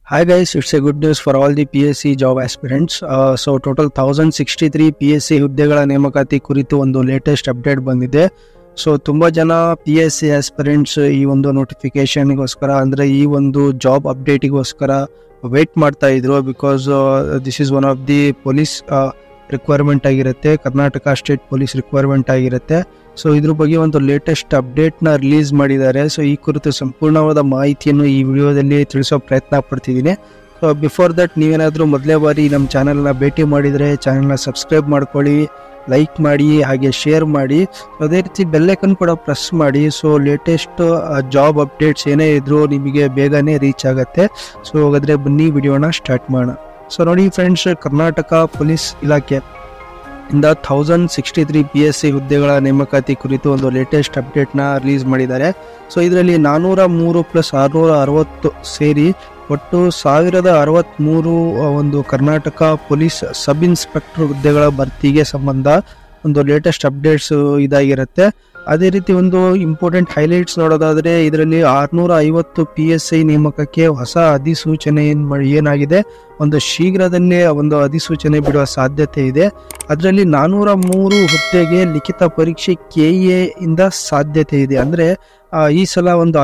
Hi guys, it's a good news for all the PSC job aspirants. So total 1063 PSC ಹುದ್ದೆಗಳ ನೇಮಕಾತಿ ಕುರಿತು ಒಂದು latest update ಬಂದಿದೆ. So ತುಂಬಾ ಜನ PSC aspirants ಈ ಒಂದು ನೋಟಿಫಿಕೇಶನ್ಗೋಸ್ಕರ ಅಂದ್ರೆ ಈ ಒಂದು ಜಾಬ್ ಅಪ್ಡೇಟಿಗೋಸ್ಕರ ವೇಟ್ ಮಾಡ್ತಾ ಇದ್ರು. Because this is one of the police requirement ಆಗಿರುತ್ತೆ, ಕರ್ನಾಟಕ ಸ್ಟೇಟ್ ಪೊಲೀಸ್ ರಿಕ್ವೈರ್ಮೆಂಟ್ ಆಗಿರುತ್ತೆ. ಸೊ ಇದ್ರ ಬಗ್ಗೆ ಒಂದು ಲೇಟೆಸ್ಟ್ ಅಪ್ಡೇಟ್ನ ರಿಲೀಸ್ ಮಾಡಿದ್ದಾರೆ. ಸೊ ಈ ಕುರಿತು ಸಂಪೂರ್ಣವಾದ ಮಾಹಿತಿಯನ್ನು ಈ ವಿಡಿಯೋದಲ್ಲಿ ತಿಳಿಸೋ ಪ್ರಯತ್ನ ಪಡ್ತಿದ್ದೀನಿ. ಸೊ ಬಿಫೋರ್ ದಟ್ ನೀವೇನಾದರೂ ಮೊದಲೇ ಬಾರಿ ನಮ್ಮ ಚಾನಲ್ನ ಭೇಟಿ ಮಾಡಿದರೆ ಚಾನಲ್ನ ಸಬ್ಸ್ಕ್ರೈಬ್ ಮಾಡ್ಕೊಳ್ಳಿ, ಲೈಕ್ ಮಾಡಿ, ಹಾಗೆ ಶೇರ್ ಮಾಡಿ. ಅದೇ ರೀತಿ ಬೆಲ್ಲೈಕನ್ ಕೂಡ ಪ್ರೆಸ್ ಮಾಡಿ. ಸೊ ಲೇಟೆಸ್ಟ್ ಜಾಬ್ ಅಪ್ಡೇಟ್ಸ್ ಏನೇ ಇದ್ರೂ ನಿಮಗೆ ಬೇಗನೆ ರೀಚ್ ಆಗುತ್ತೆ. ಸೊ ಹಾಗಾದರೆ ಬನ್ನಿ ವಿಡಿಯೋನ ಸ್ಟಾರ್ಟ್ ಮಾಡೋಣ. ಸೊ ನೋಡಿ ಫ್ರೆಂಡ್ಸ್, ಕರ್ನಾಟಕ ಪೊಲೀಸ್ ಇಲಾಖೆ ಇಂದ 1063 PSC ಹುದ್ದೆಗಳ ನೇಮಕಾತಿ ಕುರಿತು ಒಂದು ಲೇಟೆಸ್ಟ್ ಅಪ್ಡೇಟ್ನ ರಿಲೀಸ್ ಮಾಡಿದ್ದಾರೆ. ಸೊ ಇದರಲ್ಲಿ 403 + 660 ಸೇರಿ ಒಟ್ಟು 1063 ಒಂದು ಕರ್ನಾಟಕ ಪೊಲೀಸ್ ಸಬ್ ಇನ್ಸ್ಪೆಕ್ಟರ್ ಹುದ್ದೆಗಳ ಭರ್ತಿಗೆ ಸಂಬಂಧ ಒಂದು ಲೇಟೆಸ್ಟ್ ಅಪ್ಡೇಟ್ಸ್ ಇದಾಗಿರುತ್ತೆ. ಅದೇ ರೀತಿ ಒಂದು ಇಂಪಾರ್ಟೆಂಟ್ ಹೈಲೈಟ್ಸ್ ನೋಡೋದಾದರೆ ಇದರಲ್ಲಿ 650 PSI ನೇಮಕಕ್ಕೆ ಹೊಸ ಅಧಿಸೂಚನೆ ಏನಾಗಿದೆ, ಒಂದು ಶೀಘ್ರದಲ್ಲೇ ಒಂದು ಅಧಿಸೂಚನೆ ಬಿಡುವ ಸಾಧ್ಯತೆ ಇದೆ. ಅದರಲ್ಲಿ 403 ಹುದ್ದೆಗೆ ಲಿಖಿತ ಪರೀಕ್ಷೆ KA ಇಂದ ಸಾಧ್ಯತೆ ಇದೆ. ಅಂದರೆ ಈ ಸಲ ಒಂದು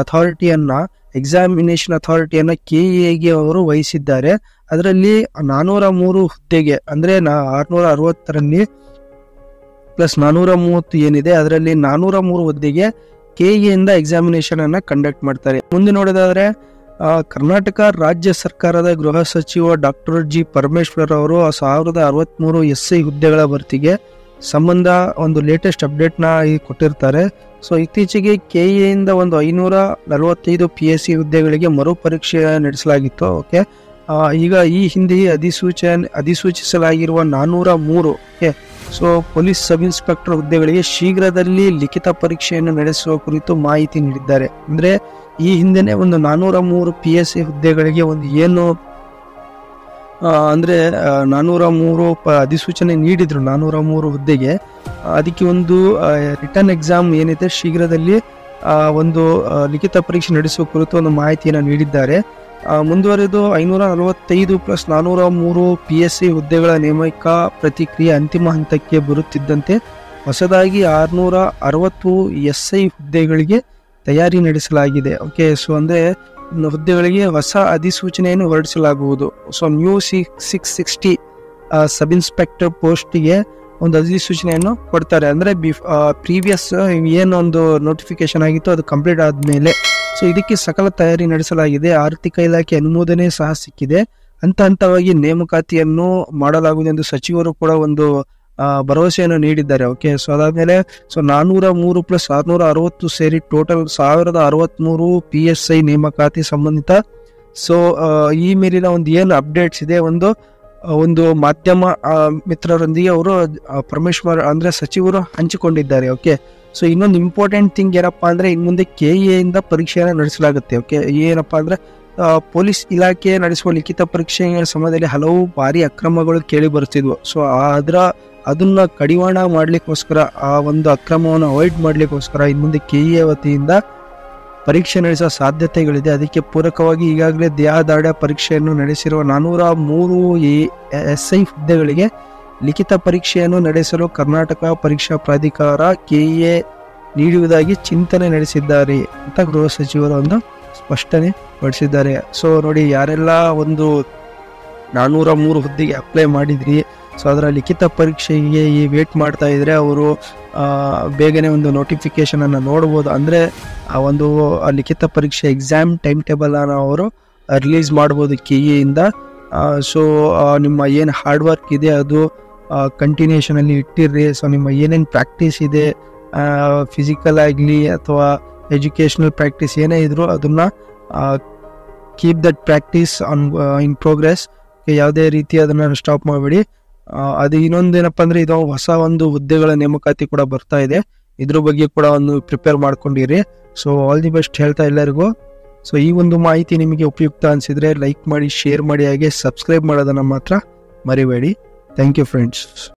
ಎಕ್ಸಾಮಿನೇಷನ್ ಅಥಾರಿಟಿಯನ್ನು KAಗೆ ಅವರು ವಹಿಸಿದ್ದಾರೆ. ಅದರಲ್ಲಿ 403 ಹುದ್ದೆಗೆ ಅಂದರೆ 660ರಲ್ಲಿ ಪ್ಲಸ್ 430 ಏನಿದೆ, ಅದರಲ್ಲಿ 403 ಹುದ್ದೆಗೆ KA ಇಂದ ಎಕ್ಸಾಮಿನೇಷನ್ ಅನ್ನ ಕಂಡಕ್ಟ್ ಮಾಡ್ತಾರೆ. ಮುಂದೆ ನೋಡೋದಾದ್ರೆ ಕರ್ನಾಟಕ ರಾಜ್ಯ ಸರ್ಕಾರದ ಗೃಹ ಸಚಿವ ಡಾಕ್ಟರ್ G ಪರಮೇಶ್ವರ್ ಅವರು 1063 SI ಹುದ್ದೆಗಳ ಭರ್ತಿಗೆ ಸಂಬಂಧ ಒಂದು ಲೇಟೆಸ್ಟ್ ಅಪ್ಡೇಟ್ನ ಕೊಟ್ಟಿರ್ತಾರೆ. ಸೊ ಇತ್ತೀಚೆಗೆ KA ಇಂದ ಒಂದು 545 PSC ಹುದ್ದೆಗಳಿಗೆ ಮರುಪರೀಕ್ಷೆ ನಡೆಸಲಾಗಿತ್ತು. ಓಕೆ, ಈಗ ಈ ಹಿಂದೆ ಅಧಿಸೂಚಿಸಲಾಗಿರುವ 403 ಸೊ ಪೊಲೀಸ್ ಸಬ್ ಇನ್ಸ್ಪೆಕ್ಟರ್ ಹುದ್ದೆಗಳಿಗೆ ಶೀಘ್ರದಲ್ಲಿ ಲಿಖಿತ ಪರೀಕ್ಷೆಯನ್ನು ನಡೆಸುವ ಕುರಿತು ಮಾಹಿತಿ ನೀಡಿದ್ದಾರೆ. ಅಂದ್ರೆ ಈ ಹಿಂದೆನೆ ಒಂದು 403 PSC ಹುದ್ದೆಗಳಿಗೆ ಒಂದು ಏನು ಅಂದ್ರೆ 403 ಅಧಿಸೂಚನೆ ನೀಡಿದ್ರು 403 ಹುದ್ದೆಗೆ. ಅದಕ್ಕೆ ಒಂದು ರಿಟರ್ನ್ ಎಕ್ಸಾಮ್ ಏನಿದೆ ಶೀಘ್ರದಲ್ಲಿ ಒಂದು ಲಿಖಿತ ಪರೀಕ್ಷೆ ನಡೆಸುವ ಕುರಿತು ಒಂದು ಮಾಹಿತಿಯನ್ನು ನೀಡಿದ್ದಾರೆ. ಮುಂದುವರೆದು 545 + 403 PSC ಹುದ್ದೆಗಳ ನೇಮಕ ಪ್ರತಿಕ್ರಿಯೆ ಅಂತಿಮ ಹಂತಕ್ಕೆ ಬರುತ್ತಿದ್ದಂತೆ ಹೊಸದಾಗಿ 660 SI ಹುದ್ದೆಗಳಿಗೆ ತಯಾರಿ ನಡೆಸಲಾಗಿದೆ. ಓಕೆ, ಸೊ ಅಂದರೆ ಹುದ್ದೆಗಳಿಗೆ ಹೊಸ ಅಧಿಸೂಚನೆಯನ್ನು ಹೊರಡಿಸಲಾಗುವುದು. ಸೊ ನ್ಯೂ 660 ಸಬ್ ಇನ್ಸ್ಪೆಕ್ಟರ್ ಪೋಸ್ಟಿಗೆ ಒಂದು ಅಧಿಸೂಚನೆಯನ್ನು ಕೊಡ್ತಾರೆ. ಅಂದರೆ ಪ್ರೀವಿಯಸ್ ಏನೊಂದು ನೋಟಿಫಿಕೇಶನ್ ಆಗಿತ್ತು ಅದು ಕಂಪ್ಲೀಟ್ ಆದಮೇಲೆ ಸೊ ಇದಕ್ಕೆ ಸಕಲ ತಯಾರಿ ನಡೆಸಲಾಗಿದೆ. ಆರ್ಥಿಕ ಇಲಾಖೆ ಅನುಮೋದನೆ ಸಹ ಸಿಕ್ಕಿದೆ. ಹಂತ ಹಂತವಾಗಿ ನೇಮಕಾತಿಯನ್ನು ಮಾಡಲಾಗುವುದು ಎಂದು ಸಚಿವರು ಕೂಡ ಒಂದು ಭರವಸೆಯನ್ನು ನೀಡಿದ್ದಾರೆ. ಓಕೆ, ಸೊ ಅದಾದ್ಮೇಲೆ 403 + 660 ಸೇರಿ ಟೋಟಲ್ 1063 PSI ನೇಮಕಾತಿ ಸಂಬಂಧಿತ ಸೊ ಈ ಮೇಲಿನ ಒಂದು ಏನು ಅಪ್ಡೇಟ್ಸ್ ಇದೆ ಒಂದು ಮಾಧ್ಯಮ ಮಿತ್ರರೊಂದಿಗೆ ಅವರು ಪರಮೇಶ್ವರ್ ಅಂದ್ರೆ ಸಚಿವರು ಹಂಚಿಕೊಂಡಿದ್ದಾರೆ. ಓಕೆ, ಸೊ ಇನ್ನೊಂದು ಇಂಪಾರ್ಟೆಂಟ್ ಥಿಂಗ್ ಏನಪ್ಪಾ ಅಂದ್ರೆ ಇನ್ನು ಮುಂದೆ KA ಇಂದ ಪರೀಕ್ಷೆಯನ್ನು ನಡೆಸಲಾಗುತ್ತೆ. ಓಕೆ, ಏನಪ್ಪಾ ಅಂದ್ರೆ ಪೊಲೀಸ್ ಇಲಾಖೆ ನಡೆಸುವ ಲಿಖಿತ ಪರೀಕ್ಷೆಯ ಸಮಯದಲ್ಲಿ ಹಲವು ಬಾರಿ ಅಕ್ರಮಗಳು ಕೇಳಿ ಬರ್ತಿದ್ವು. ಸೊ ಅದನ್ನ ಕಡಿವಾಣ ಮಾಡ್ಲಿಕ್ಕೋಸ್ಕರ ಆ ಒಂದು ಅಕ್ರಮವನ್ನು ಅವಾಯ್ಡ್ ಮಾಡ್ಲಿಕ್ಕೋಸ್ಕರ ಇನ್ನು ಮುಂದೆ KA ವತಿಯಿಂದ ಪರೀಕ್ಷೆ ನಡೆಸುವ ಸಾಧ್ಯತೆಗಳಿದೆ. ಅದಕ್ಕೆ ಪೂರಕವಾಗಿ ಈಗಾಗಲೇ ದೇಹದಾಢ್ಯ ಪರೀಕ್ಷೆಯನ್ನು ನಡೆಸಿರುವ 403 SI ಹುದ್ದೆಗಳಿಗೆ ಲಿಖಿತ ಪರೀಕ್ಷೆಯನ್ನು ನಡೆಸಲು ಕರ್ನಾಟಕ ಪರೀಕ್ಷಾ ಪ್ರಾಧಿಕಾರ KA ನೀಡುವುದಾಗಿ ಚಿಂತನೆ ನಡೆಸಿದ್ದಾರೆ ಅಂತ ಗೃಹ ಸಚಿವರು ಒಂದು ಸ್ಪಷ್ಟನೆ ಪಡಿಸಿದ್ದಾರೆ. ಸೊ ನೋಡಿ, ಯಾರೆಲ್ಲ ಒಂದು 403 ಹುದ್ದೆಗೆ ಅಪ್ಲೈ ಮಾಡಿದ್ರಿ, ಸೊ ಅದರ ಲಿಖಿತ ಪರೀಕ್ಷೆಗೆ ವೇಟ್ ಮಾಡ್ತಾ ಇದ್ರೆ ಅವರು ಬೇಗನೆ ಒಂದು ನೋಟಿಫಿಕೇಶನ್ ಅನ್ನು ನೋಡ್ಬೋದು. ಅಂದರೆ ಆ ಒಂದು ಲಿಖಿತ ಪರೀಕ್ಷೆ ಎಕ್ಸಾಮ್ ಟೈಮ್ ಟೇಬಲ್ ಅನ್ನು ಅವರು ರಿಲೀಸ್ ಮಾಡ್ಬೋದು KA ಇಂದ. ಸೊ ನಿಮ್ಮ ಏನು ಹಾರ್ಡ್ ವರ್ಕ್ ಇದೆ ಅದು ಕಂಟಿನ್ಯೂಷನ್ ಅಲ್ಲಿ ಇಟ್ಟಿರ್ರಿ. ಸೊ ನಿಮ್ಮ ಏನೇನು ಪ್ರಾಕ್ಟೀಸ್ ಇದೆ, ಫಿಸಿಕಲ್ ಆಗಲಿ ಅಥವಾ ಎಜುಕೇಶನಲ್ ಪ್ರಾಕ್ಟೀಸ್ ಏನೇ ಇದ್ರು ಅದನ್ನ keep that practice in progress. ಯಾವುದೇ ರೀತಿ ಅದನ್ನ ಸ್ಟಾಪ್ ಮಾಡಬೇಡಿ. ಅದು ಇನ್ನೊಂದೇನಪ್ಪ ಅಂದ್ರೆ ಇದು ಹೊಸ ಒಂದು ಹುದ್ದೆಗಳ ನೇಮಕಾತಿ ಕೂಡ ಬರ್ತಾ ಇದೆ. ಇದ್ರ ಬಗ್ಗೆ ಕೂಡ ಒಂದು ಪ್ರಿಪೇರ್ ಮಾಡ್ಕೊಂಡಿರಿ. ಸೊ ಆಲ್ ದಿ ಬೆಸ್ಟ್ ಹೇಳ್ತಾ ಎಲ್ಲರಿಗೂ. ಸೊ ಈ ಒಂದು ಮಾಹಿತಿ ನಿಮಗೆ ಉಪಯುಕ್ತ ಅನಿಸಿದ್ರೆ ಲೈಕ್ ಮಾಡಿ, ಶೇರ್ ಮಾಡಿ, ಹಾಗೆ ಸಬ್ಸ್ಕ್ರೈಬ್ ಮಾಡೋದನ್ನ ಮಾತ್ರ ಮರಿಬೇಡಿ. Thank you friends.